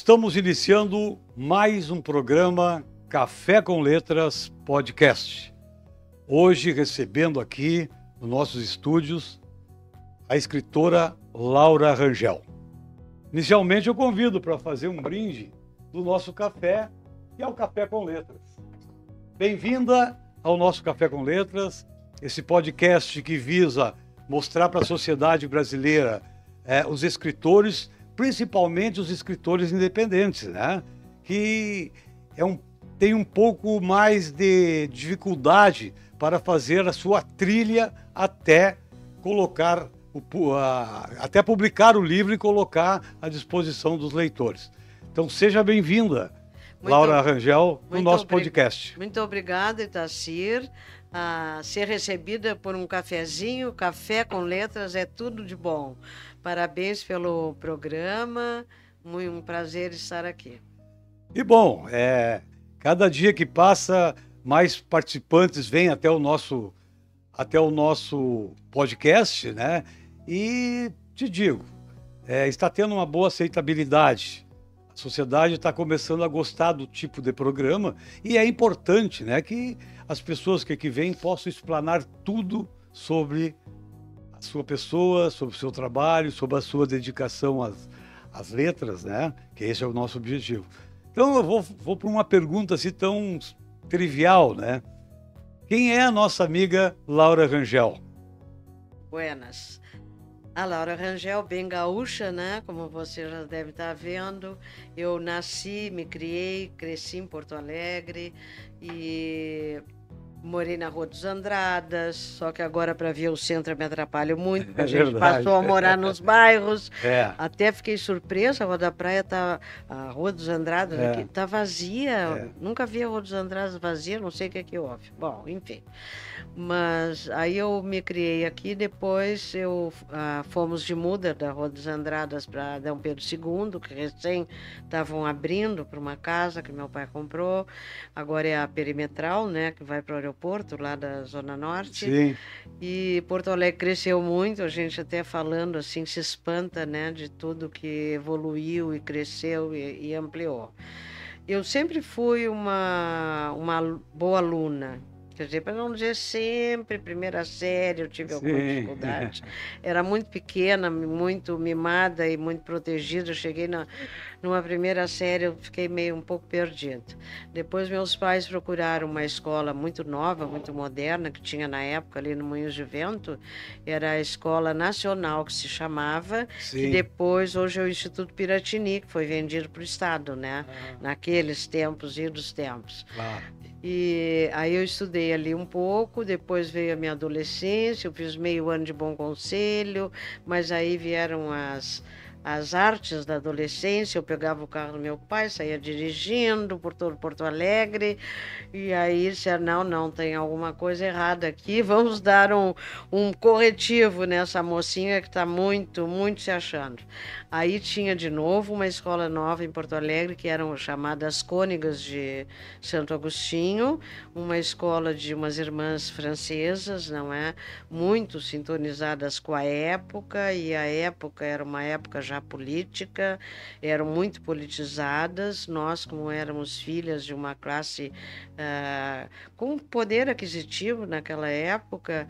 Estamos iniciando mais um programa Café com Letras Podcast. Hoje recebendo aqui nos nossos estúdios a escritora Laura Rangel. Inicialmente eu convido para fazer um brinde do nosso café, que é o Café com Letras. Bem-vinda ao nosso Café com Letras, esse podcast que visa mostrar para a sociedade brasileira os escritores, principalmente os escritores independentes, né? Que tem um pouco mais de dificuldade para fazer a sua trilha até até publicar o livro e colocar à disposição dos leitores. Então seja bem-vinda, Laura Rangel, no nosso podcast. Muito obrigada, Itacir. Ser recebida por um cafezinho, Café com Letras é tudo de bom. Parabéns pelo programa, um prazer estar aqui. E bom, cada dia que passa, mais participantes vêm até o nosso podcast, né? E te digo, está tendo uma boa aceitabilidade. A sociedade está começando a gostar do tipo de programa e é importante, né, que as pessoas que vêm possam explanar tudo sobre a sua pessoa, sobre o seu trabalho, sobre a sua dedicação às letras, né? Que esse é o nosso objetivo. Então eu vou para uma pergunta assim tão trivial, né? Quem é a nossa amiga Laura Rangel? Buenas. A Laura Rangel, bem gaúcha, né? Como você já deve estar vendo. Eu nasci, me criei, cresci em Porto Alegre e morei na Rua dos Andradas, só que agora para vir ao centro me atrapalho muito, porque a gente passou a morar nos bairros. Até fiquei surpresa, a Rua da Praia a Rua dos Andradas aqui tá vazia. Nunca vi a Rua dos Andradas vazia, não sei o que houve. Bom, enfim. Mas aí eu me criei aqui, depois fomos de muda da Rua dos Andradas para Dom Pedro II, que recém estavam abrindo para uma casa que meu pai comprou. Agora é a perimetral, né, que vai para o aeroporto lá da Zona Norte. Sim. E Porto Alegre cresceu muito, a gente até falando assim se espanta, né, de tudo que evoluiu e cresceu e ampliou. Eu sempre fui uma boa aluna. Quer dizer, para não dizer sempre, primeira série, eu tive alguma dificuldade. Era muito pequena, muito mimada e muito protegida. Eu cheguei numa primeira série, eu fiquei um pouco perdida. Depois meus pais procuraram uma escola muito nova, muito moderna, que tinha na época ali no Moinhos de Vento. Era a Escola Nacional, que se chamava, que depois, hoje é o Instituto Piratini, que foi vendido para o Estado, né? Naqueles tempos, idos tempos. Claro. E aí eu estudei ali um pouco, depois veio a minha adolescência, eu fiz meio ano de Bom Conselho, mas aí vieram as artes da adolescência. Eu pegava o carro do meu pai, saía dirigindo por todo Porto Alegre, e aí disse, não, tem alguma coisa errada aqui, vamos dar um corretivo nessa mocinha que está muito, muito se achando. Aí tinha de novo uma escola nova em Porto Alegre, que eram chamadas Cônigas de Santo Agostinho, uma escola de umas irmãs francesas, não é? Muito sintonizadas com a época, e a época era uma época já política, eram muito politizadas. Nós, como éramos filhas de uma classe com poder aquisitivo naquela época,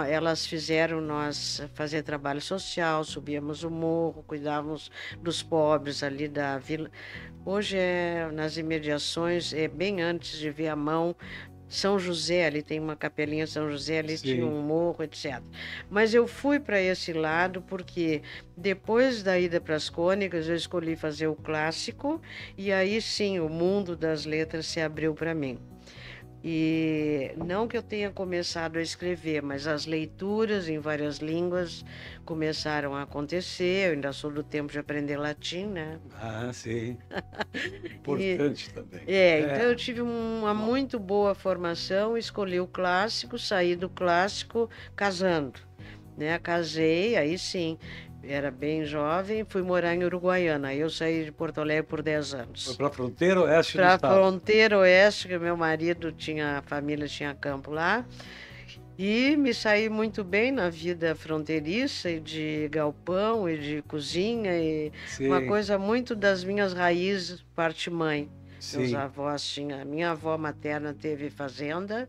elas fizeram nós fazer trabalho social, subíamos o morro, cuidávamos dos pobres ali da vila. Hoje nas imediações, bem antes de Viamão, São José, ali tem uma capelinha São José, ali tinha um morro, etc. Mas eu fui para esse lado porque depois da ida para as Cônicas, eu escolhi fazer o clássico, e aí sim o mundo das letras se abriu para mim. E não que eu tenha começado a escrever, mas as leituras em várias línguas começaram a acontecer. Eu ainda sou do tempo de aprender latim, né? Sim. Importante também. Então eu tive uma muito boa formação, escolhi o clássico, saí do clássico casando, né? Casei, aí sim. Era bem jovem, fui morar em Uruguaiana. Aí eu saí de Porto Alegre por 10 anos. Foi para a fronteira oeste do Para estado? a fronteira oeste, que meu marido a família tinha campo lá. E me saí muito bem na vida fronteiriça e de galpão e de cozinha e uma Sim, coisa muito das minhas raízes, parte mãe. Meus sim. avós tinham, minha avó materna teve fazenda.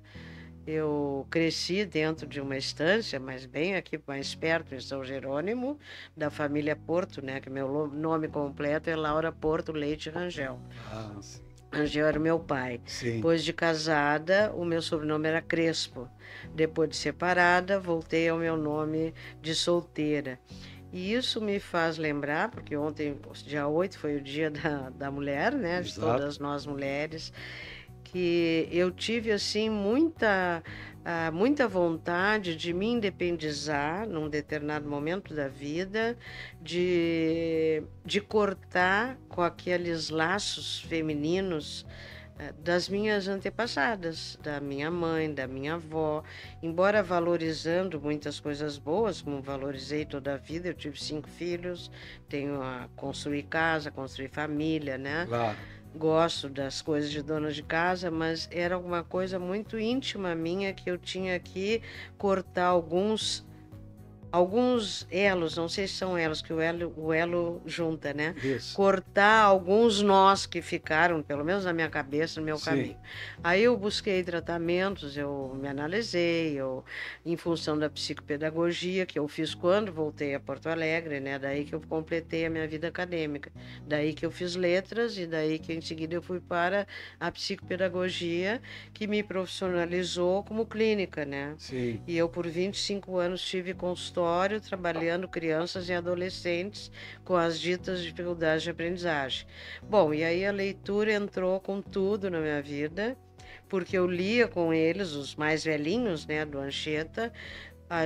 Eu cresci dentro de uma estância, mas bem aqui mais perto, em São Jerônimo, da família Porto, né? Que meu nome completo é Laura Porto Leite Rangel. Ah, sim. Rangel era meu pai. Sim. Depois de casada, o meu sobrenome era Crespo. Depois de separada, voltei ao meu nome de solteira. E isso me faz lembrar, porque ontem, dia 8, foi o dia da mulher, né? De Exato. todas nós mulheres, que eu tive assim muita vontade de me independizar num determinado momento da vida, de cortar com aqueles laços femininos das minhas antepassadas, da minha mãe, da minha avó, embora valorizando muitas coisas boas, como valorizei toda a vida, eu tive 5 filhos, tenho a construir casa, construir família, né? Claro. Gosto das coisas de dona de casa, mas era alguma coisa muito íntima minha que eu tinha que cortar alguns elos, não sei se são elos, que o elo junta, né? Isso. Cortar alguns nós que ficaram, pelo menos na minha cabeça, no meu Sim. caminho. Aí eu busquei tratamentos, eu me analisei, em função da psicopedagogia, que eu fiz quando voltei a Porto Alegre, né? Daí que eu completei a minha vida acadêmica. Daí que eu fiz letras e daí que em seguida eu fui para a psicopedagogia, que me profissionalizou como clínica, né? Sim. E eu, por 25 anos, tive consultório trabalhando crianças e adolescentes com as ditas dificuldades de aprendizagem. Bom, e aí a leitura entrou com tudo na minha vida, porque eu lia com eles, os mais velhinhos, né, do Anchieta.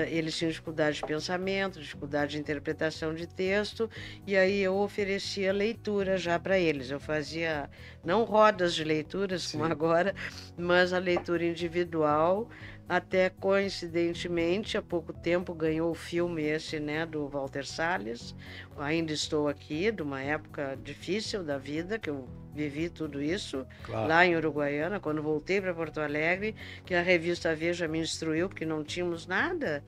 Eles tinham dificuldade de pensamento, dificuldade de interpretação de texto, e aí eu oferecia leitura já para eles. Eu fazia, não rodas de leituras como Sim. agora, mas a leitura individual. Até coincidentemente, há pouco tempo ganhou o filme esse, né, do Walter Salles. Ainda estou aqui, de uma época difícil da vida, que eu vivi tudo isso, Claro. lá em Uruguaiana, quando voltei para Porto Alegre, que a revista Veja me instruiu, porque não tínhamos nada.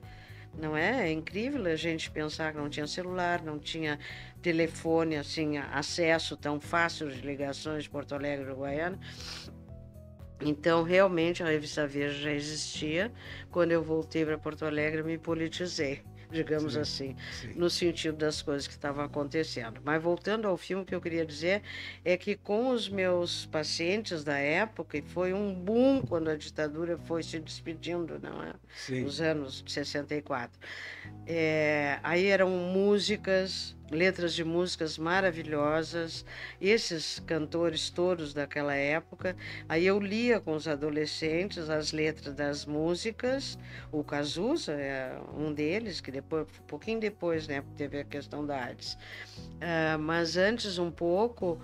Não é? É incrível a gente pensar que não tinha celular, não tinha telefone, assim, acesso tão fácil de ligações de Porto Alegre e Uruguaiana. Então, realmente, a revista Veja já existia. Quando eu voltei para Porto Alegre, me politizei, digamos Sim. assim, Sim. no sentido das coisas que estavam acontecendo. Mas voltando ao filme, o que eu queria dizer é que com os meus pacientes da época, e foi um boom quando a ditadura foi se despedindo, não é? Sim. Nos anos de 64. Aí eram músicas, letras de músicas maravilhosas, esses cantores todos daquela época. Aí eu lia com os adolescentes as letras das músicas, o Cazuza é um deles, que depois, um pouquinho depois, né, teve a questão da AIDS. Mas antes um pouco,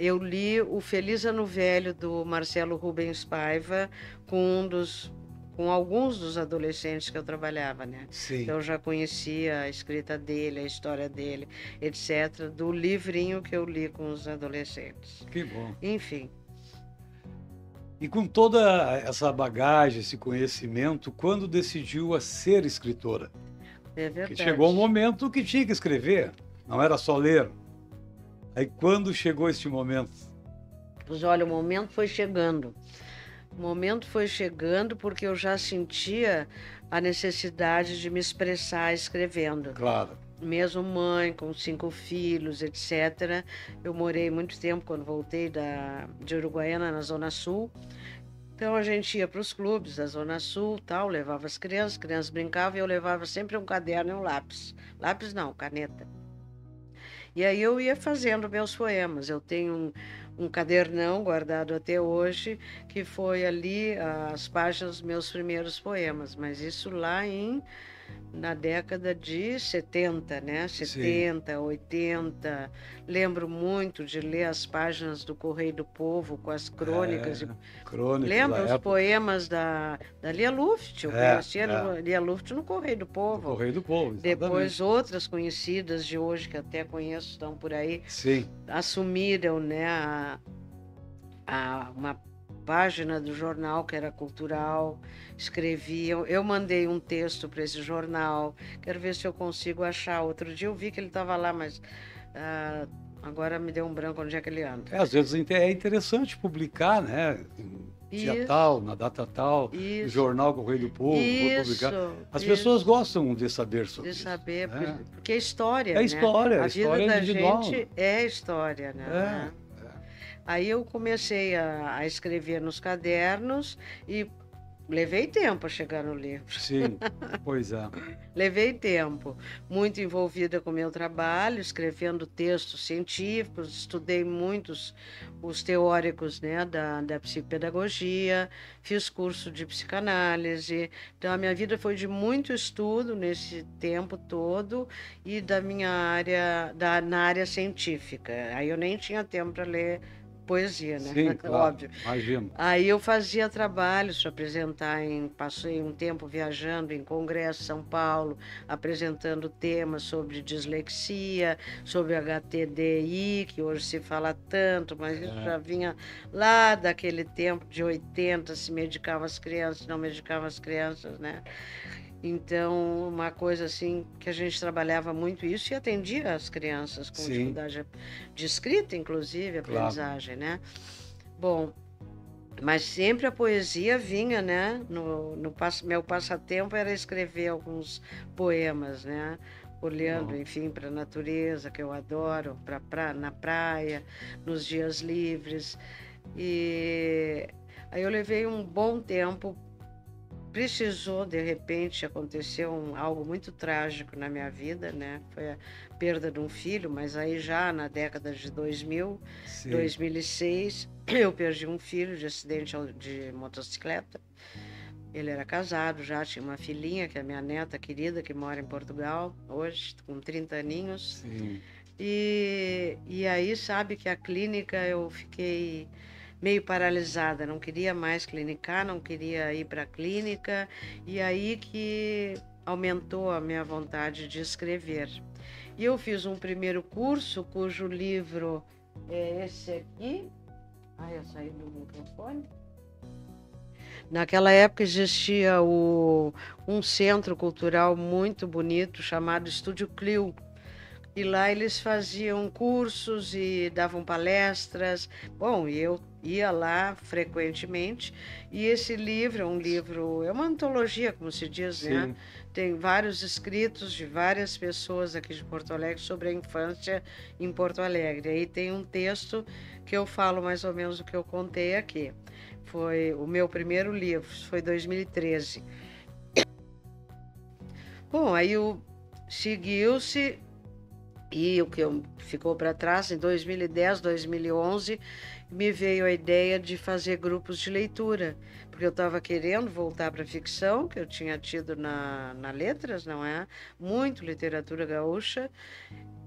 eu li o Feliz Ano Velho, do Marcelo Rubens Paiva, com alguns dos adolescentes que eu trabalhava, né? Sim. Então eu já conhecia a escrita dele, a história dele, etc., do livrinho que eu li com os adolescentes. Que bom. Enfim. E com toda essa bagagem, esse conhecimento, quando decidiu a ser escritora? É verdade. Porque chegou um momento que tinha que escrever, não era só ler. Aí quando chegou este momento? Pois olha, o momento foi chegando. O momento foi chegando porque eu já sentia a necessidade de me expressar escrevendo. Claro. Mesmo mãe, com 5 filhos, etc. Eu morei muito tempo, quando voltei de Uruguaiana, na Zona Sul. Então a gente ia para os clubes da Zona Sul, tal, levava as crianças brincavam e eu levava sempre um caderno e um lápis. Lápis não, caneta. E aí eu ia fazendo meus poemas. Eu tenho um cadernão guardado até hoje, que foi ali as páginas dos meus primeiros poemas, mas isso lá na década de 70, né? 70, sim, 80. Lembro muito de ler as páginas do Correio do Povo com as crônicas. Crônicas. Lembro os poemas da Lia Luft. Eu conhecia a Lia Luft no Correio do Povo. No Correio do Povo, exatamente. Depois outras conhecidas de hoje, que até conheço, estão por aí, sim, assumiram, né, uma página do jornal, que era cultural, escreviam. Eu mandei um texto para esse jornal, quero ver se eu consigo achar. Outro dia eu vi que ele estava lá, mas agora me deu um branco onde é que ele anda. Às vezes é interessante publicar, né? Dia tal, na data tal, no jornal Correio do Povo, foi publicar. As pessoas gostam de saber sobre isso. De saber, porque é história, né? É história, a história vida da individual. gente é história, né? Aí eu comecei a escrever nos cadernos e levei tempo a chegar no livro. Sim, pois é. Levei tempo. Muito envolvida com o meu trabalho, escrevendo textos científicos, estudei muitos os teóricos, né, da psicopedagogia, fiz curso de psicanálise. Então, a minha vida foi de muito estudo nesse tempo todo e da minha área, na área científica. Aí eu nem tinha tempo para ler poesia, né? Sim, claro, óbvio. Imagino. Aí eu fazia trabalhos para apresentar, passei um tempo viajando em congresso em São Paulo, apresentando temas sobre dislexia, sobre HTDI, que hoje se fala tanto, mas isso já vinha lá daquele tempo de 80, se medicavam as crianças, não medicavam as crianças, né? Então, uma coisa assim, que a gente trabalhava muito isso e atendia as crianças com dificuldade de escrita, inclusive, aprendizagem, né? Bom, mas sempre a poesia vinha, né? Meu passatempo era escrever alguns poemas, né? Olhando, enfim, para a natureza, que eu adoro, na praia, nos dias livres. E aí eu levei um bom tempo. Precisou, de repente, aconteceu algo muito trágico na minha vida, né? Foi a perda de um filho, mas aí já na década de 2000, 2006, eu perdi um filho de acidente de motocicleta. Ele era casado já, tinha uma filhinha, que é a minha neta querida, que mora em Portugal, hoje, com 30 aninhos. Sim. E aí, sabe que a clínica eu fiquei meio paralisada, não queria mais clinicar, não queria ir para a clínica, e aí que aumentou a minha vontade de escrever. E eu fiz um primeiro curso, cujo livro é esse aqui. Ai, eu saí do microfone. Naquela época existia um centro cultural muito bonito chamado Estúdio Clio. E lá eles faziam cursos e davam palestras. Bom, e eu ia lá frequentemente. E esse livro é uma antologia, como se diz, né? Tem vários escritos de várias pessoas aqui de Porto Alegre sobre a infância em Porto Alegre. Aí tem um texto que eu falo mais ou menos o que eu contei aqui. Foi o meu primeiro livro, foi 2013. Bom, aí seguiu-se. E o que ficou para trás, em 2010, 2011, me veio a ideia de fazer grupos de leitura, porque eu estava querendo voltar para a ficção, que eu tinha tido na Letras, não é? Muito literatura gaúcha,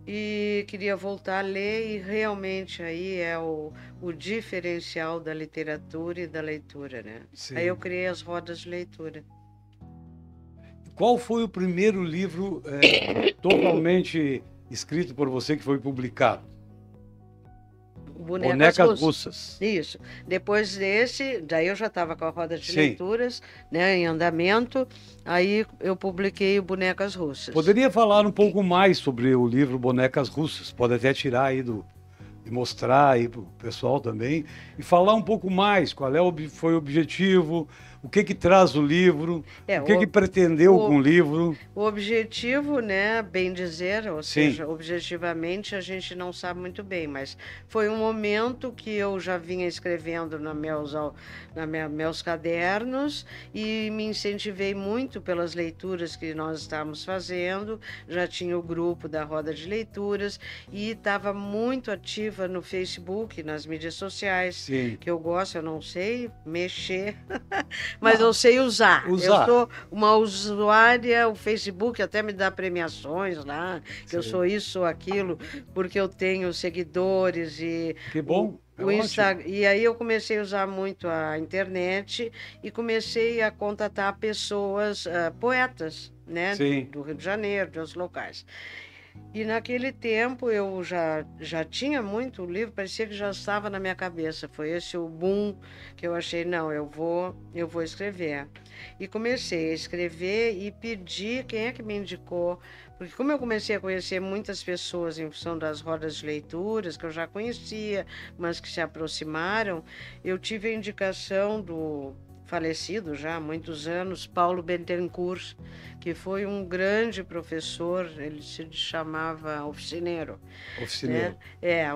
e queria voltar a ler, e realmente aí é o diferencial da literatura e da leitura, né? Aí eu criei as rodas de leitura. Qual foi o primeiro livro totalmente escrito por você que foi publicado? Bonecas Russas. Isso. Depois desse, daí eu já estava com a roda de leituras, né, em andamento, aí eu publiquei o Bonecas Russas. Poderia falar um pouco mais sobre o livro Bonecas Russas? Pode até tirar aí e mostrar aí para o pessoal também, e falar um pouco mais qual foi o objetivo, o que traz o livro, o que pretendeu com o livro. O objetivo, né, bem dizer, ou seja, objetivamente a gente não sabe muito bem, mas foi um momento que eu já vinha escrevendo nos meus cadernos e me incentivei muito pelas leituras que nós estávamos fazendo, já tinha o grupo da Roda de Leituras e estava muito ativa no Facebook, nas mídias sociais, que eu gosto, eu não sei mexer, mas eu sei usar. Eu sou uma usuária, o Facebook até me dá premiações lá, que eu sou isso ou aquilo, porque eu tenho seguidores e... Que bom! O Instagram. E aí eu comecei a usar muito a internet e comecei a contatar pessoas, poetas, né, do Rio de Janeiro, de outros locais. E naquele tempo eu já tinha muito o livro, parecia que já estava na minha cabeça. Foi esse o boom que eu achei, não, eu vou escrever. E comecei a escrever e pedi quem é que me indicou, porque como eu comecei a conhecer muitas pessoas em função das rodas de leituras, que eu já conhecia, mas que se aproximaram, eu tive a indicação do falecido já há muitos anos, Paulo Bettencourt, que foi um grande professor, ele se chamava oficineiro, né? Oficineiro.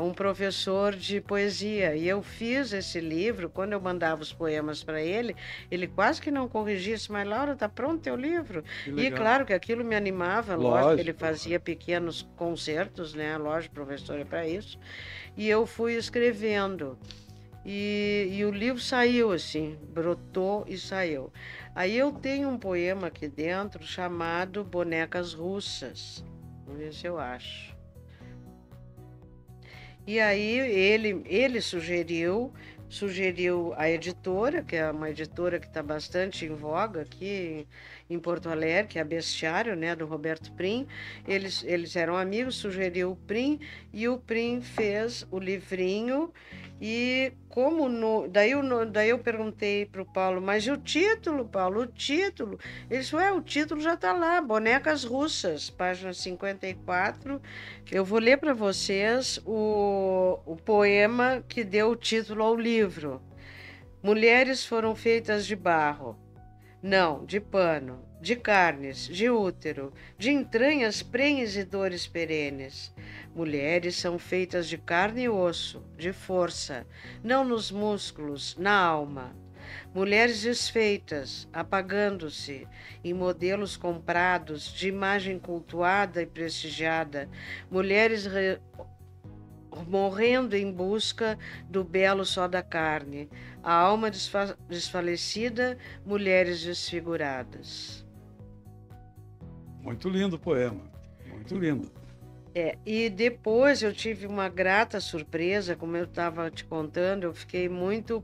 Um professor de poesia. E eu fiz esse livro, quando eu mandava os poemas para ele, ele quase que não corrigia, disse, mas Laura, tá pronto teu livro? Que E legal. claro que aquilo me animava, lógico, ele Lógico, fazia pequenos concertos, né? Lógico, professor é para isso. E eu fui escrevendo. E o livro saiu assim, brotou e saiu. Aí eu tenho um poema aqui dentro chamado Bonecas Russas. Vamos ver se eu acho. E aí ele sugeriu a editora, que é uma editora que está bastante em voga aqui em Porto Alegre, que é a Bestiário, né, do Roberto Prim. Eles eram amigos, sugeriu o Prim, e o Prim fez o livrinho. E daí eu perguntei para o Paulo, mas e o título, Paulo? O título? Ele disse, o título já está lá, Bonecas Russas, página 54. Eu vou ler para vocês o poema que deu o título ao livro. Mulheres foram feitas de barro, não, de pano, de carnes, de útero, de entranhas prenhes e dores perenes. Mulheres são feitas de carne e osso, de força, não nos músculos, na alma. Mulheres desfeitas, apagando-se, em modelos comprados, de imagem cultuada e prestigiada. Mulheres morrendo em busca do belo só da carne. A alma desfalecida, mulheres desfiguradas. Muito lindo o poema. Muito lindo. E depois eu tive uma grata surpresa, como eu estava te contando, eu fiquei muito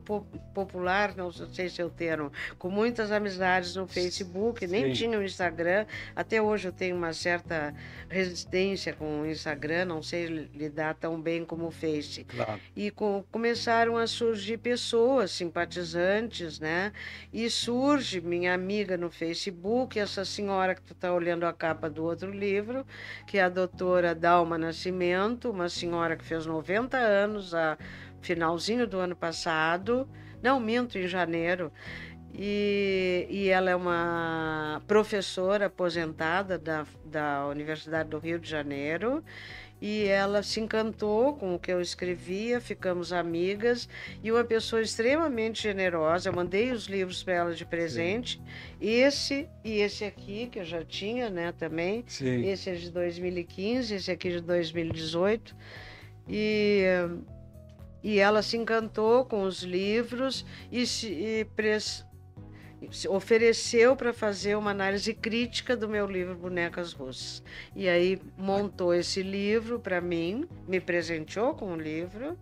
popular, não sei se é o termo, com muitas amizades no Facebook, nem tinha o Instagram, até hoje eu tenho uma certa resistência com o Instagram, não sei lidar tão bem como o Face. Claro. E começaram a surgir pessoas simpatizantes, né? E surge minha amiga no Facebook, essa senhora que tu está olhando a capa do outro livro, que é a doutora Dalma Nascimento, uma senhora que fez 90 anos, a finalzinho do ano passado, não minto, em janeiro, e ela é uma professora aposentada da Universidade do Rio de Janeiro, e ela se encantou com o que eu escrevia, ficamos amigas, e uma pessoa extremamente generosa. Eu mandei os livros para ela de presente, esse e esse aqui, que eu já tinha, né, também. Sim. Esse é de 2015, esse aqui de 2018. E ela se encantou com os livros e ofereceu para fazer uma análise crítica do meu livro Bonecas Russas. E aí montou esse livro para mim, me presenteou com o livro,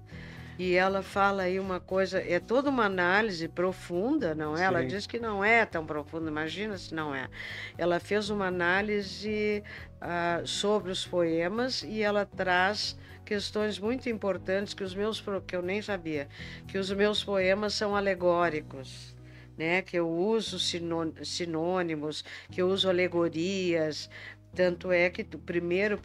e ela fala aí uma coisa, é toda uma análise profunda, não é? Ela diz que não é tão profunda, imagina se não é. Ela fez uma análise sobre os poemas e ela traz questões muito importantes que eu nem sabia, que os meus poemas são alegóricos, né, que eu uso sinônimos, que eu uso alegorias. Tanto é que o primeiro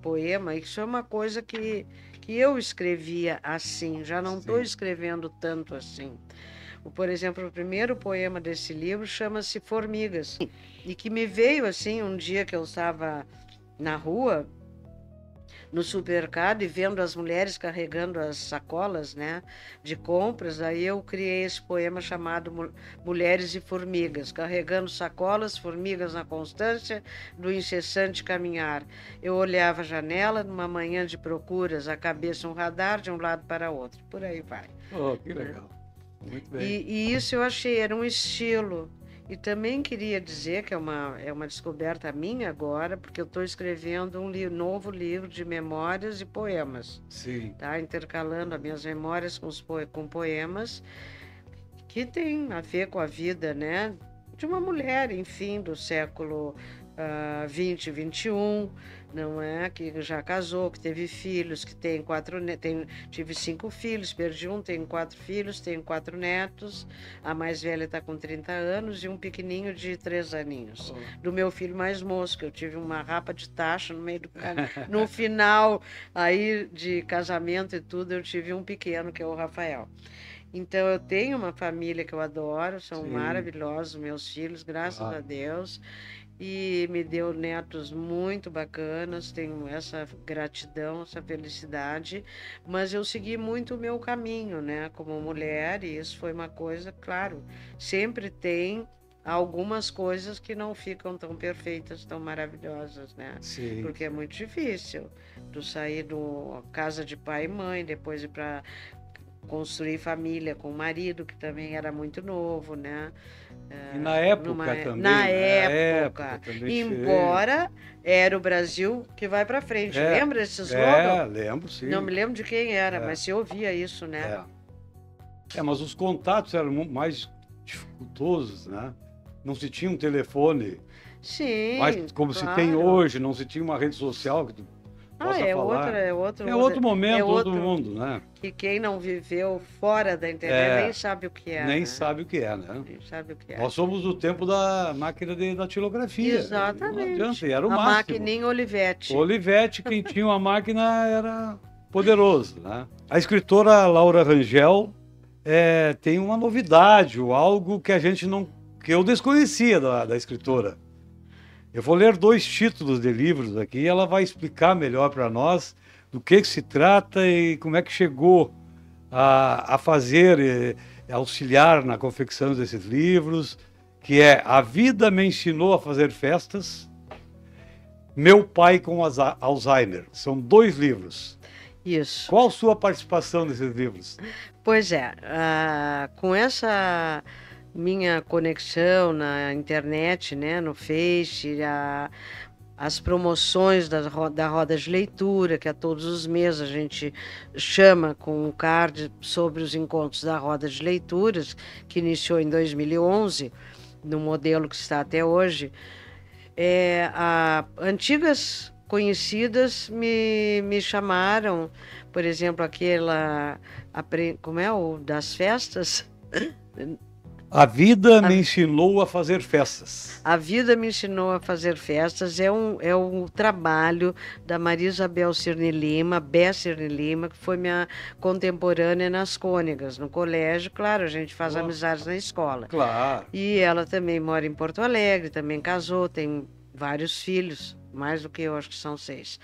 poema, isso é uma coisa que eu escrevia assim, já não estou escrevendo tanto assim. Por exemplo, o primeiro poema desse livro chama-se Formigas, e que me veio assim um dia que eu estava na rua, no supermercado, e vendo as mulheres carregando as sacolas, né, de compras. Aí eu criei esse poema chamado Mulheres e Formigas, carregando sacolas, formigas na constância do incessante caminhar. Eu olhava a janela numa manhã de procuras, a cabeça um radar de um lado para outro, por aí vai. Oh, que legal. Muito bem. E isso eu achei, era um estilo. E também queria dizer que é uma descoberta minha agora, porque eu estou escrevendo um novo livro de memórias e poemas. Sim. Tá? Intercalando as minhas memórias com poemas, que tem a ver com a vida, né, de uma mulher, enfim, do século 20, 21, não é? Que já casou, que teve filhos, que tem tive 5 filhos, perdi um, tenho 4 filhos, tenho 4 netos, a mais velha está com 30 anos e um pequenininho de 3 aninhos. Do meu filho mais moço, que eu tive uma rapa de taxa no meio do no final aí de casamento e tudo, eu tive um pequeno, que é o Rafael. Então, eu tenho uma família que eu adoro, são maravilhosos meus filhos, graças a Deus, e me deu netos muito bacanas, tenho essa gratidão, essa felicidade, mas eu segui muito o meu caminho, né, como mulher, e isso foi uma coisa, claro, sempre tem algumas coisas que não ficam tão perfeitas, tão maravilhosas, né? Sim. Porque é muito difícil tu sair do casa de pai e mãe, depois ir para construir família com o marido, que também era muito novo, né? E na época também. Na época, também embora era o Brasil que vai para frente. Lembra desse slogan? Lembro, sim. Não me lembro de quem era, mas se ouvia isso, né? Mas os contatos eram mais dificultosos, né? Não se tinha um telefone. Sim, mas como se tem hoje, não se tinha uma rede social que tu possa falar. É outro momento, outro mundo, né? Que quem não viveu fora da internet nem sabe o que é. Nem sabe o que é, né? Nem sabe o que é. Nós somos do tempo da máquina de datilografia. Exatamente. Não adianta, era o máximo. A maquininha Olivetti. Olivetti, quem tinha uma máquina era poderoso, né? A escritora Laura Rangel tem uma novidade, algo que que eu desconhecia da escritora. Eu vou ler 2 títulos de livros aqui e ela vai explicar melhor para nós do que se trata e como é que chegou a fazer, auxiliar na confecção desses livros, que é A Vida Me Ensinou a Fazer Festas, Meu Pai com Alzheimer. São 2 livros. Isso. Qual a sua participação nesses livros? Pois com essa minha conexão na internet, né, no Face, as promoções da roda de leitura, que a todos os meses a gente chama com um card sobre os encontros da roda de leituras, que iniciou em 2011, no modelo que está até hoje. Antigas conhecidas me chamaram, por exemplo, como é o das festas? A Vida Me Ensinou a Fazer Festas. A Vida Me Ensinou a Fazer Festas é um trabalho da Maria Isabel Cirne Lima, Bé Cirne Lima, que foi minha contemporânea nas Cônegas, no colégio. Claro, a gente faz amizades na escola. Claro. E ela também mora em Porto Alegre, também casou, tem vários filhos. Mais do que eu, acho que são 6.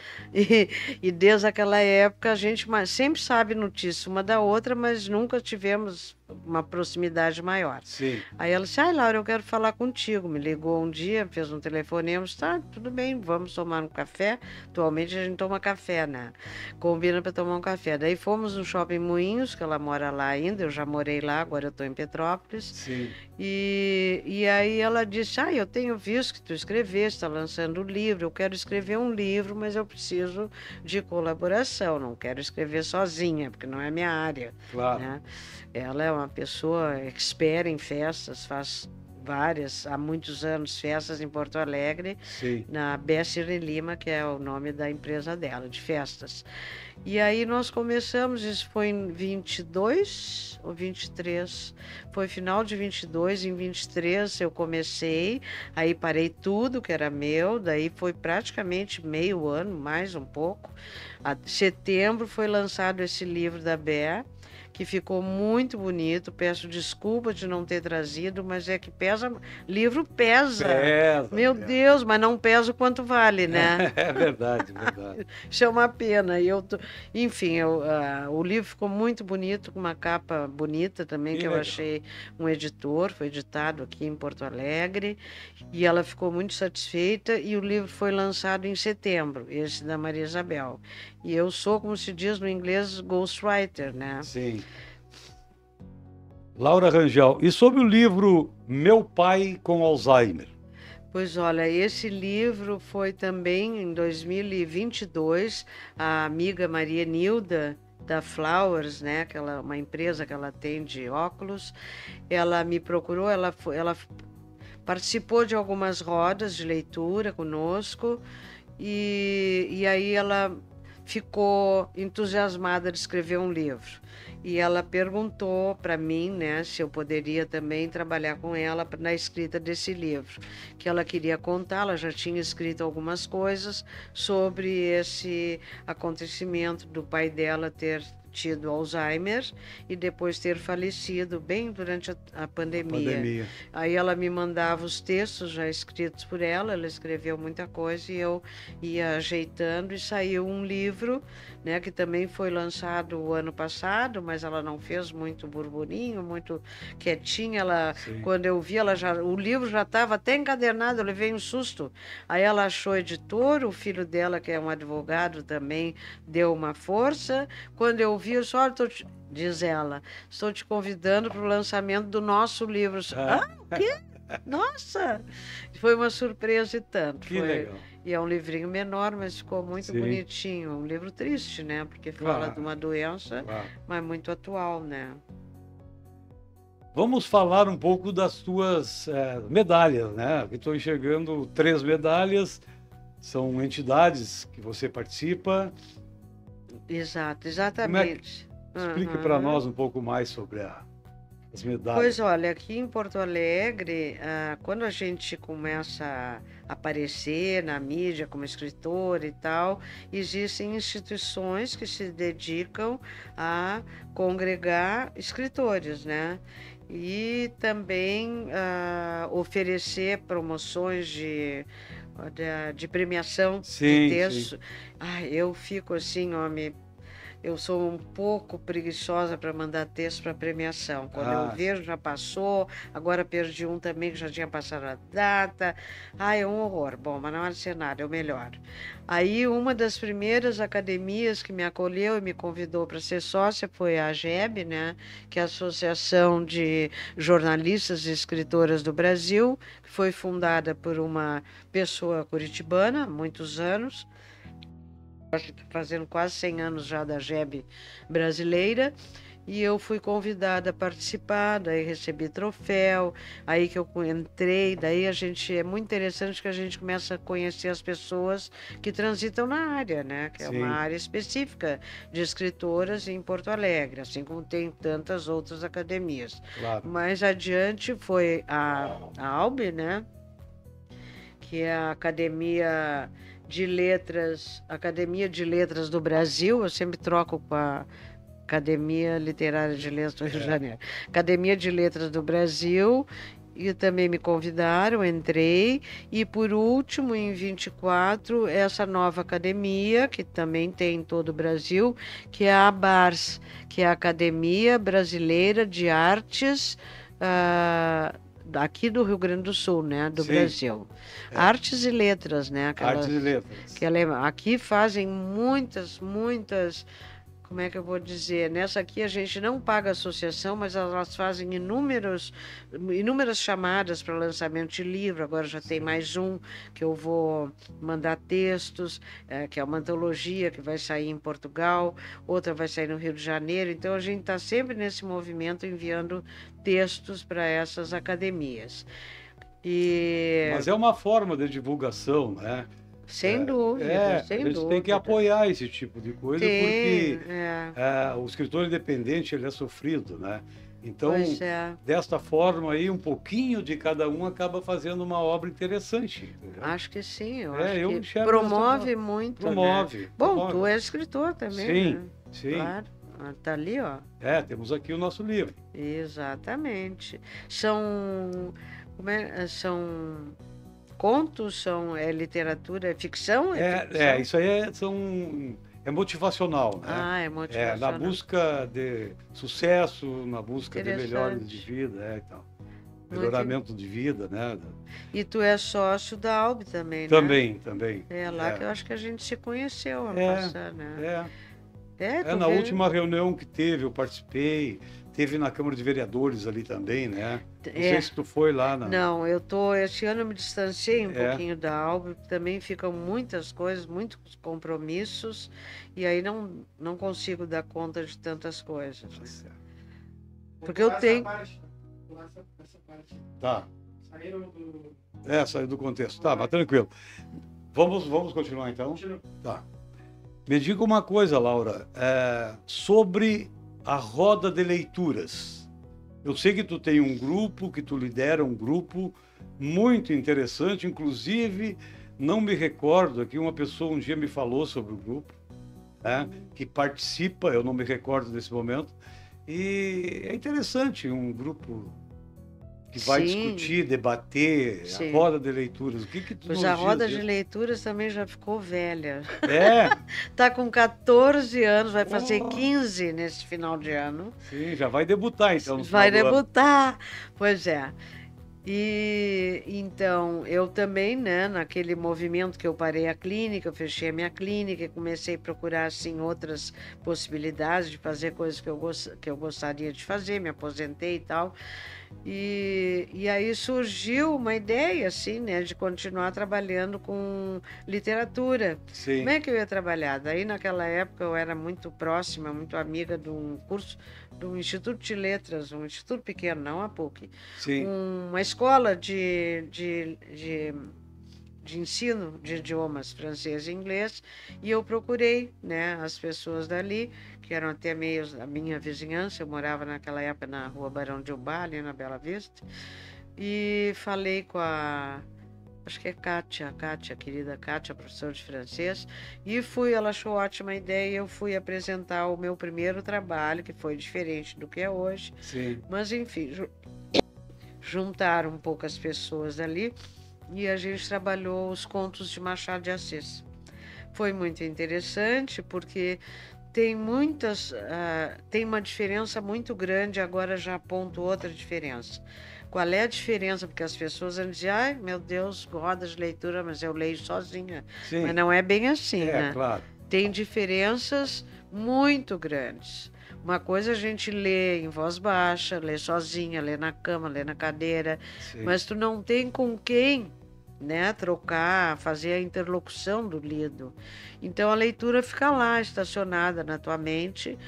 E desde aquela época a gente sempre sabe notícia uma da outra, mas nunca tivemos uma proximidade maior. Sim. Aí ela disse, Laura, eu quero falar contigo. Me ligou um dia, fez um telefonema, disse, tá, tudo bem, vamos tomar um café. Atualmente a gente toma café, né? Combina para tomar um café. Daí fomos no Shopping Moinhos, que ela mora lá ainda, eu já morei lá, agora eu estou em Petrópolis. Sim. E aí ela disse, eu tenho visto que tu escreveste, está lançando um livro, eu quero escrever um livro, mas eu preciso de colaboração, não quero escrever sozinha, porque não é minha área. Claro. Né? Ela é uma pessoa expert em festas, faz há muitos anos, festas em Porto Alegre. Sim. Na Bé Cirne Lima, que é o nome da empresa dela, de festas. E aí nós começamos, isso foi em 22 ou 23, foi final de 22, em 23 eu comecei, aí parei tudo que era meu, daí foi praticamente meio ano, mais um pouco. Setembro foi lançado esse livro da Bé, que ficou muito bonito. Peço desculpa de não ter trazido, mas é que livro pesa. Meu Deus, mas não pesa o quanto vale, né? É verdade, verdade. Isso é uma pena. Enfim, o livro ficou muito bonito, com uma capa bonita também, que eu achei um editor, foi editado aqui em Porto Alegre, e ela ficou muito satisfeita, e o livro foi lançado em setembro, esse da Maria Isabel. E eu sou, como se diz no inglês, ghostwriter, né? Sim. Laura Rangel, e sobre o livro Meu Pai com Alzheimer? Pois olha, esse livro foi também em 2022, a amiga Maria Nilda, da Flowers, né, uma empresa que ela tem de óculos, ela me procurou, ela participou de algumas rodas de leitura conosco e aí ela ficou entusiasmada de escrever um livro. E ela perguntou para mim, né, se eu poderia também trabalhar com ela na escrita desse livro, que ela queria contar. Ela já tinha escrito algumas coisas sobre esse acontecimento do pai dela ter tido Alzheimer e depois ter falecido bem durante a pandemia. Aí ela me mandava os textos já escritos por ela escreveu muita coisa e eu ia ajeitando e saiu um livro, né, que também foi lançado o ano passado, mas ela não fez muito burburinho, muito quietinha. Ela, quando eu vi, o livro já estava até encadernado, eu levei um susto. Aí ela achou editor, o filho dela, que é um advogado também, deu uma força. Quando eu vi, eu só diz ela, estou te convidando para o lançamento do nosso livro. O quê? Nossa! Foi uma surpresa e tanto. Que legal. E é um livrinho menor, mas ficou muito bonitinho. Um livro triste, né? Porque fala de uma doença, mas muito atual, né? Vamos falar um pouco das tuas medalhas, né? Estou enxergando 3 medalhas, são entidades que você participa. Exatamente. Explique para nós um pouco mais sobre as medalhas. Pois olha, aqui em Porto Alegre, quando a gente começa a aparecer na mídia como escritor e tal, existem instituições que se dedicam a congregar escritores, né? E também oferecer promoções de premiação de texto. Eu fico assim, homem. Eu sou um pouco preguiçosa para mandar texto para premiação. Quando eu vejo, já passou. Agora perdi um também que já tinha passado a data. É um horror. Bom, mas não há de ser nada, é o melhor. Aí, uma das primeiras academias que me acolheu e me convidou para ser sócia foi a AGEB, né? Que é a Associação de Jornalistas e Escritoras do Brasil, que foi fundada por uma pessoa curitibana há muitos anos. Fazendo quase 100 anos já da AGEB brasileira, e eu fui convidada a participar, daí recebi troféu, aí que eu entrei, daí é muito interessante que a gente começa a conhecer as pessoas que transitam na área, né? Que é uma área específica de escritoras em Porto Alegre, assim como tem tantas outras academias. Mais adiante foi a ALB, né? Que é a Academia de Letras do Brasil. Eu sempre troco com a Academia Literária de Letras do Rio de Janeiro. Academia de Letras do Brasil, e também me convidaram, entrei. E por último, em 24, essa nova academia, que também tem em todo o Brasil, que é a ABARS, que é a Academia Brasileira de Artes aqui do Rio Grande do Sul, né, do Brasil. Artes e letras, né? Artes e letras. Aqui fazem muitas, como é que eu vou dizer? Nessa aqui a gente não paga associação, mas elas fazem inúmeras chamadas para lançamento de livro. Agora já tem mais um que eu vou mandar textos, que é uma antologia que vai sair em Portugal, outra vai sair no Rio de Janeiro. Então a gente está sempre nesse movimento enviando textos para essas academias. Mas é uma forma de divulgação, né? Sem dúvida, sem dúvida. A gente tem que apoiar esse tipo de coisa, porque o escritor independente ele é sofrido, né? Então, desta forma aí, um pouquinho de cada um acaba fazendo uma obra interessante. Entendeu? Acho que sim, eu acho que promove muito. Promove. Né? Bom, tu és escritor também, sim, né? Sim, claro. Tá ali, ó. Temos aqui o nosso livro. Exatamente. São contos, é literatura, é ficção? Isso aí é motivacional, né? É motivacional. Na busca de sucesso, na busca de melhores de vida, então. Melhoramento de vida, né? E tu é sócio da ALB também, né? Também. É lá que eu acho que a gente se conheceu ano passado, né? Na última reunião que teve, eu participei. Teve na Câmara de Vereadores ali também, né? Não sei se tu foi lá. Não, esse ano eu me distanciei um pouquinho da ALB, também ficam muitas coisas, muitos compromissos, e aí não consigo dar conta de tantas coisas. Né? Porque eu tenho... Essa parte. Saiu do contexto. Tá, mas tranquilo. Vamos continuar então? Tá. Me diga uma coisa, Laura, sobre a roda de leituras. Eu sei que tu tem um grupo, que tu lidera um grupo muito interessante, inclusive, não me recordo aqui, uma pessoa um dia me falou sobre o grupo, que participa, eu não me recordo desse momento, e é interessante, um grupo que vai discutir, debater, Sim. a roda de leituras. O que tu nos Pois a diz roda disso? de leituras também já ficou velha. É? Tá com 14 anos, vai fazer Oh. 15 nesse final de ano. Sim, já vai debutar então no Vai final do ano. debutar. Pois é. E então, eu também, né, naquele movimento que eu parei a clínica, eu fechei a minha clínica, comecei a procurar assim outras possibilidades de fazer coisas que eu gostaria de fazer, me aposentei e tal. E aí surgiu uma ideia, assim, né, de continuar trabalhando com literatura. Sim. Como é que eu ia trabalhar? Daí, naquela época, eu era muito próxima, muito amiga de um curso, de um Instituto de Letras, um instituto pequeno, não a PUC. Sim. Uma escola de ensino de idiomas francês e inglês, e eu procurei, né, as pessoas dali, que eram até meio da minha vizinhança, eu morava naquela época na rua Barão de Ubá, ali na Bela Vista, e falei com acho que é Kátia, a querida Kátia, professora de francês, e ela achou ótima ideia, e eu fui apresentar o meu primeiro trabalho, que foi diferente do que é hoje. Sim. Mas enfim, juntaram um pouco as pessoas ali, e a gente trabalhou os contos de Machado de Assis. Foi muito interessante, porque tem tem uma diferença muito grande, agora já aponto outra diferença. Qual é a diferença? Porque as pessoas vão dizer, ai, meu Deus, roda de leitura, mas eu leio sozinha. Sim. Mas não é bem assim, né? Claro. Tem diferenças muito grandes. Uma coisa a gente lê em voz baixa, lê sozinha, lê na cama, lê na cadeira, mas tu não tem com quem, né, trocar, fazer a interlocução do lido. Então a leitura fica lá, estacionada na tua mente.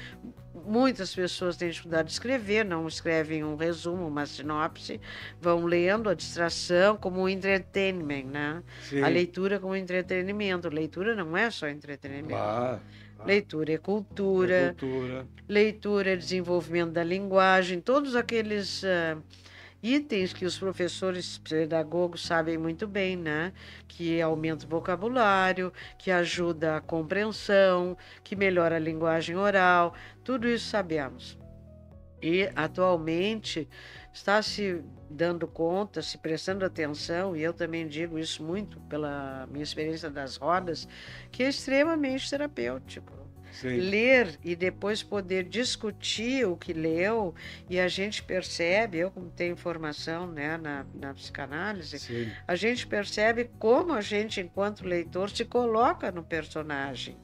Muitas pessoas têm dificuldade de escrever, não escrevem um resumo, uma sinopse, vão lendo a distração como um entretenimento, né? Sim. A leitura como entretenimento. Leitura não é só entretenimento. Claro. Leitura é cultura, leitura é desenvolvimento da linguagem, todos aqueles itens que os professores pedagogos sabem muito bem, né? Que aumenta o vocabulário, que ajuda a compreensão, que melhora a linguagem oral, tudo isso sabemos. E atualmente está se dando conta, se prestando atenção, e eu também digo isso muito pela minha experiência das rodas, que é extremamente terapêutico. Sim. Ler e depois poder discutir o que leu, e a gente percebe, eu como tenho formação, né, na psicanálise, Sim. a gente percebe como a gente, enquanto leitor, se coloca no personagem,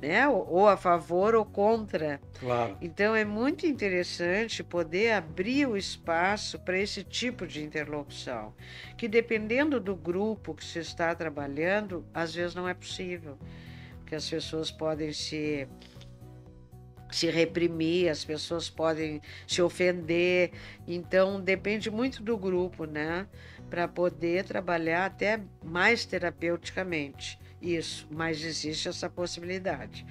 né, ou a favor ou contra. Claro. Então é muito interessante poder abrir o espaço para esse tipo de interlocução, que dependendo do grupo que se está trabalhando, às vezes não é possível. Que as pessoas podem se reprimir, as pessoas podem se ofender, então depende muito do grupo, né? Para poder trabalhar até mais terapeuticamente. Isso, mas existe essa possibilidade.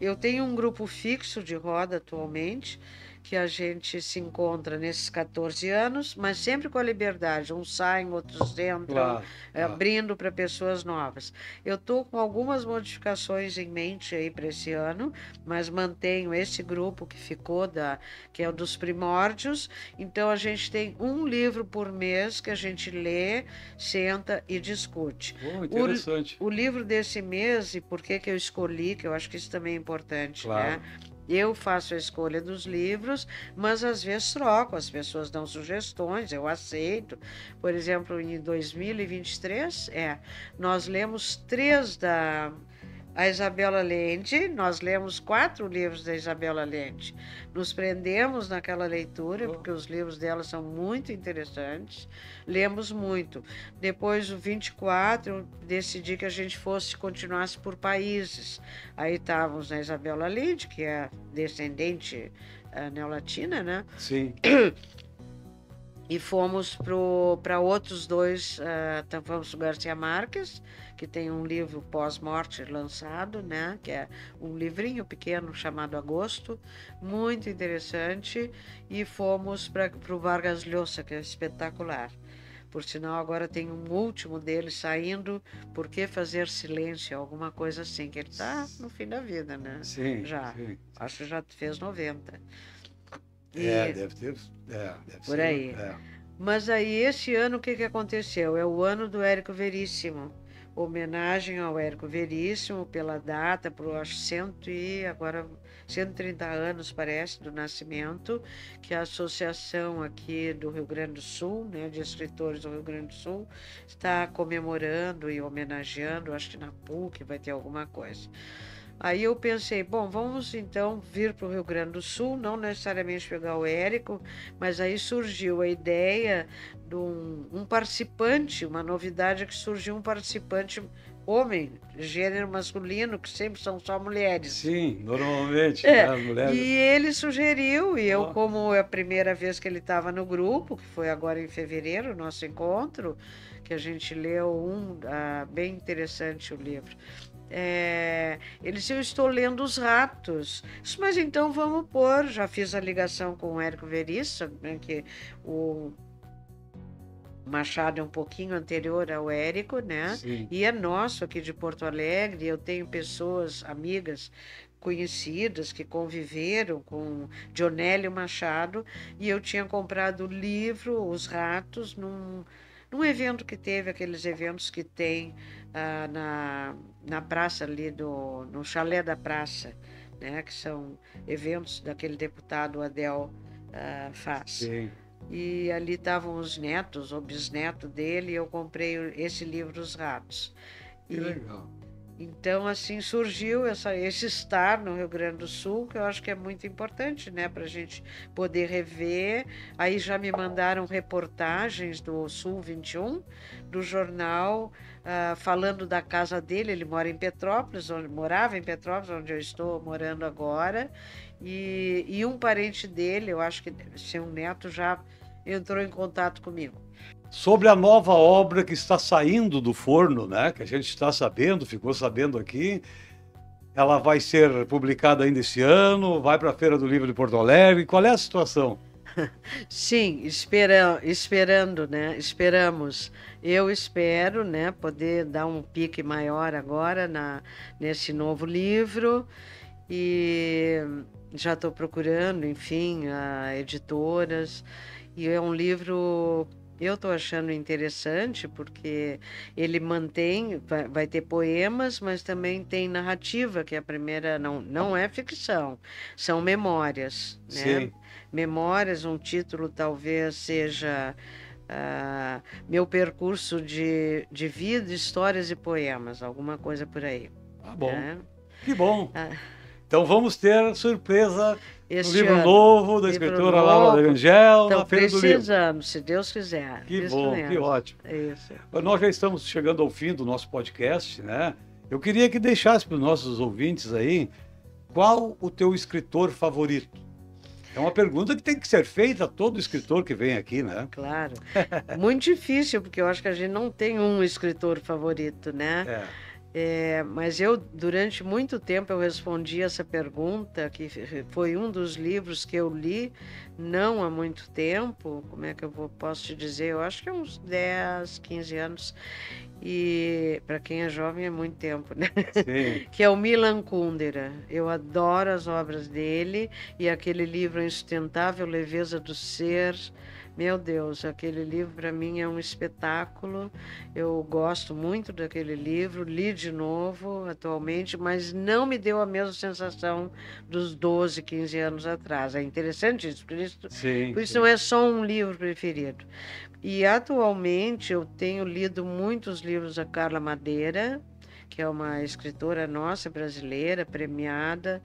Eu tenho um grupo fixo de roda atualmente, que a gente se encontra nesses 14 anos, mas sempre com a liberdade. Uns saem, outros entram, abrindo para pessoas novas. Eu estou com algumas modificações em mente aí para esse ano, mas mantenho esse grupo que ficou, que é o dos primórdios. Então, a gente tem um livro por mês que a gente lê, senta e discute. Interessante. O livro desse mês, e por que eu escolhi, que eu acho que isso também é importante, né? Eu faço a escolha dos livros, mas às vezes troco, as pessoas dão sugestões, eu aceito. Por exemplo, em 2023, nós lemos 3 a Isabel Allende, nós lemos 4 livros da Isabel Allende. Nos prendemos naquela leitura, porque os livros dela são muito interessantes. Lemos muito. Depois, o 24, eu decidi que a gente continuasse por países. Aí estávamos na Isabel Allende, que é descendente neolatina, né? Sim. E fomos para outros dois, então fomos para o Garcia Marques, que tem um livro pós-morte lançado, né? Que é um livrinho pequeno chamado Agosto, muito interessante. E fomos para o Vargas Llosa, que é espetacular. Por sinal, agora tem um último dele saindo, Por que Fazer Silêncio? Alguma coisa assim, que ele está no fim da vida, né? Sim, Já. sim. Acho que já fez 90. Deve ter. Deve Por ser. aí. Mas aí, esse ano, o que aconteceu? É o ano do Érico Veríssimo. Homenagem ao Érico Veríssimo pela data, por acho 130 anos, parece, do nascimento, que a associação aqui do Rio Grande do Sul, né, de escritores do Rio Grande do Sul, está comemorando e homenageando, acho que na PUC vai ter alguma coisa. Aí eu pensei, bom, vamos então vir para o Rio Grande do Sul, não necessariamente pegar o Érico, mas aí surgiu a ideia de um participante, uma novidade que surgiu um participante homem, gênero masculino, que sempre são só mulheres. Sim, normalmente, né, as mulheres. E ele sugeriu, e eu, como é a primeira vez que ele estava no grupo, que foi agora em fevereiro, o nosso encontro, que a gente leu bem interessante o livro. Ele disse, eu estou lendo Os Ratos. Disse, mas então vamos pôr. Já fiz a ligação com o Érico Veríssimo, né, que o Machado é um pouquinho anterior ao Érico, né? Sim. E é nosso aqui de Porto Alegre. Eu tenho pessoas, amigas, conhecidas que conviveram com Dionélio Machado, e eu tinha comprado o livro Os Ratos num evento que teve, aqueles eventos que tem na praça ali, no Chalé da Praça, né, que são eventos daquele deputado Adel faz. Sim. E ali estavam os netos, ou bisneto dele, e eu comprei esse livro, Os Ratos. Que legal. Então, assim, surgiu esse estar no Rio Grande do Sul, que eu acho que é muito importante, né, para a gente poder rever. Aí já me mandaram reportagens do Sul 21, do jornal, falando da casa dele. Ele morava em Petrópolis, onde eu estou morando agora, e um parente dele, eu acho que deve ser um neto, já entrou em contato comigo. Sobre a nova obra que está saindo do forno, né? Que a gente está sabendo, ficou sabendo aqui. Ela vai ser publicada ainda esse ano, vai para a Feira do Livro de Porto Alegre. Qual é a situação? Sim, esperando, né? Esperamos. Eu espero, né, poder dar um pique maior agora nesse novo livro. E já estou procurando, enfim, editoras. E é um livro... Eu estou achando interessante porque ele vai ter poemas, mas também tem narrativa, que a primeira não é ficção, são memórias, né? Sim. Memórias, um título talvez seja Meu Percurso de Vida, Histórias e Poemas, alguma coisa por aí. Tá bom, né? Que bom. Então vamos ter surpresa no livro ano, novo da escritora Laura Rangel, na Feira do Livro. Precisamos, se Deus quiser. Que bom, que ótimo. Isso. Nós já estamos chegando ao fim do nosso podcast, né? Eu queria que deixasse para os nossos ouvintes aí, qual o teu escritor favorito? É uma pergunta que tem que ser feita a todo escritor que vem aqui, né? Claro. Muito difícil, porque eu acho que a gente não tem um escritor favorito, né? Mas eu, durante muito tempo, eu respondi essa pergunta, que foi um dos livros que eu li, não há muito tempo, como é que eu posso te dizer? Eu acho que é uns 10, 15 anos, e para quem é jovem é muito tempo, né? Sim. Que é o Milan Kundera. Eu adoro as obras dele, e aquele livro A Insustentável Leveza do Ser. Meu Deus, aquele livro para mim é um espetáculo. Eu gosto muito daquele livro, li de novo atualmente, mas não me deu a mesma sensação dos 12, 15 anos atrás. É interessante isso, por isso não é só um livro preferido. E atualmente eu tenho lido muitos livros da Carla Madeira, que é uma escritora nossa, brasileira, premiada,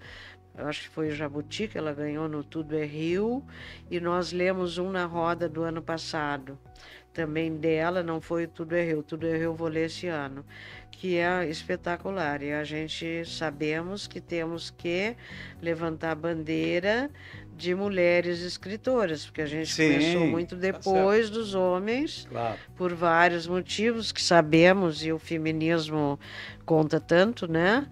eu acho que foi o Jabuti que ela ganhou no Tudo é Rio, e nós lemos um na roda do ano passado, também dela, não foi o Tudo é Rio, Tudo é Rio eu vou ler esse ano, que é espetacular, e a gente sabemos que temos que levantar a bandeira de mulheres escritoras, porque a gente começou muito depois dos homens, claro, por vários motivos que sabemos, e o feminismo conta tanto, né?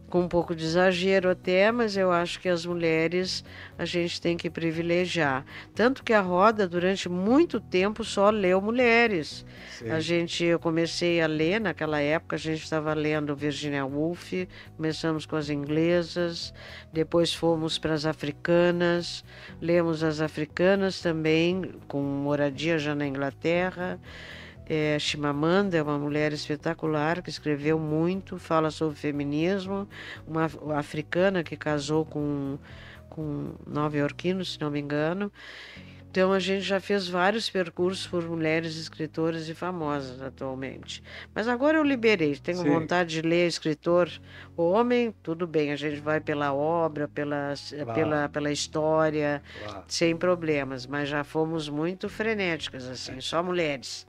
Com um pouco de exagero até, mas eu acho que as mulheres a gente tem que privilegiar. Tanto que a Roda, durante muito tempo, só leu mulheres. Eu comecei a ler, naquela época a gente estava lendo Virginia Woolf, começamos com as inglesas, depois fomos para as africanas, lemos as africanas também, com moradia já na Inglaterra. Chimamanda é uma mulher espetacular que escreveu muito, fala sobre feminismo, uma africana que casou com nova-iorquino, se não me engano. Então a gente já fez vários percursos por mulheres escritoras e famosas atualmente. Mas agora eu liberei, tenho vontade de ler escritor homem, tudo bem, a gente vai pela obra, pela história, sem problemas, mas já fomos muito frenéticas, assim, só mulheres.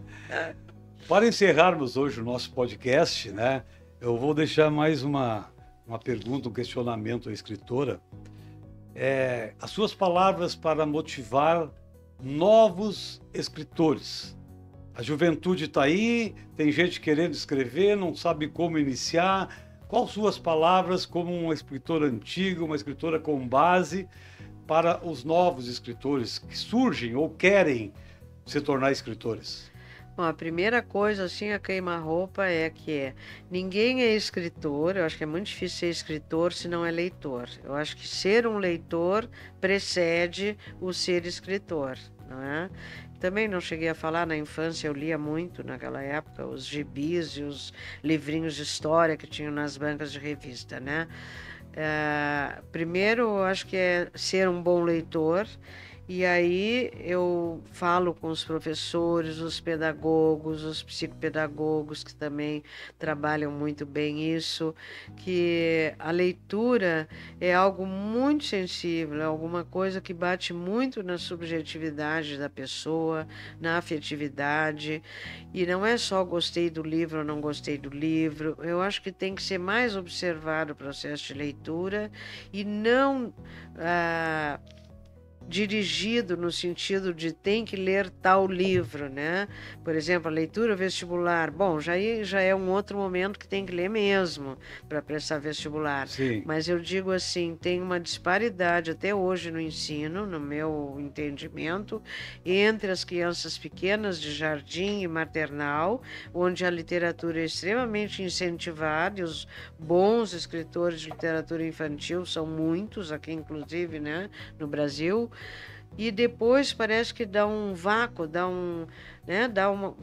Para encerrarmos hoje o nosso podcast, né, eu vou deixar mais uma pergunta, um questionamento à escritora. As suas palavras para motivar novos escritores. A juventude está aí, tem gente querendo escrever, não sabe como iniciar. Quais suas palavras como uma escritora antiga, uma escritora com base, para os novos escritores que surgem ou querem se tornar escritores? Bom, a primeira coisa, assim, a queima-roupa ninguém é escritor, eu acho que é muito difícil ser escritor se não é leitor. Eu acho que ser um leitor precede o ser escritor, não é? Também não cheguei a falar, na infância eu lia muito naquela época, os gibis e os livrinhos de história que tinham nas bancas de revista, né? Primeiro, eu acho que é ser um bom leitor. E aí eu falo com os professores, os pedagogos, os psicopedagogos que também trabalham muito bem isso, que a leitura é algo muito sensível, é alguma coisa que bate muito na subjetividade da pessoa, na afetividade, e não é só gostei do livro ou não gostei do livro, eu acho que tem que ser mais observado o processo de leitura e não dirigido no sentido de tem que ler tal livro, né? Por exemplo, a leitura vestibular. Bom, já é um outro momento que tem que ler mesmo para prestar vestibular. Sim. Mas eu digo assim, tem uma disparidade até hoje no ensino, no meu entendimento, entre as crianças pequenas de jardim e maternal, onde a literatura é extremamente incentivada e os bons escritores de literatura infantil são muitos, aqui inclusive, né, no Brasil. E depois parece que dá um vácuo,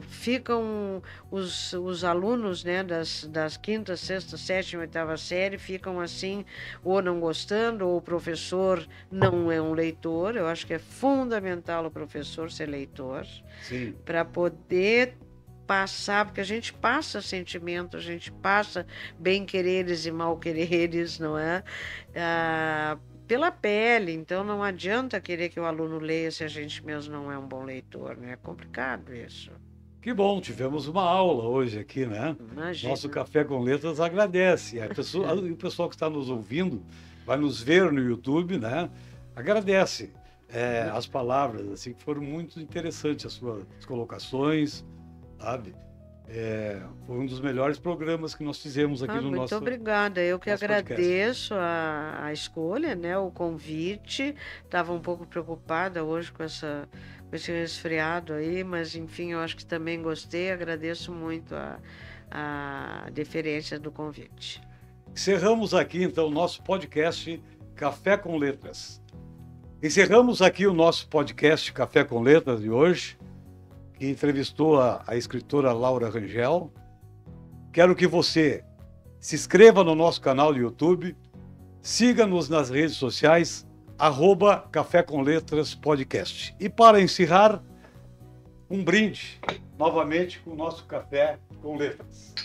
ficam os alunos, né, das quinta, sexta, sétima, oitava série, ficam assim, ou não gostando, ou o professor não é um leitor. Eu acho que é fundamental o professor ser leitor, para poder passar, porque a gente passa sentimento, a gente passa bem-quereres e mal-quereres, não é? Pela pele, então não adianta querer que o aluno leia se a gente mesmo não é um bom leitor, né? É complicado isso. Que bom, tivemos uma aula hoje aqui, né? Imagina. Nosso Café com Letras agradece. O pessoal que está nos ouvindo, vai nos ver no YouTube, né? Agradece as palavras, assim, que foram muito interessantes as suas colocações, sabe? Foi um dos melhores programas que nós fizemos aqui no nosso... Muito obrigada, eu que agradeço podcast. a escolha, né, o convite. Estava um pouco preocupada hoje com esse resfriado aí, mas enfim, eu acho que também gostei, agradeço muito a deferência do convite. Encerramos aqui então o nosso podcast Café com Letras. Encerramos aqui o nosso podcast Café com Letras de hoje, que entrevistou a escritora Laura Rangel. Quero que você se inscreva no nosso canal do YouTube, siga-nos nas redes sociais, @Café com Letras Podcast. E para encerrar, um brinde novamente com o nosso Café com Letras.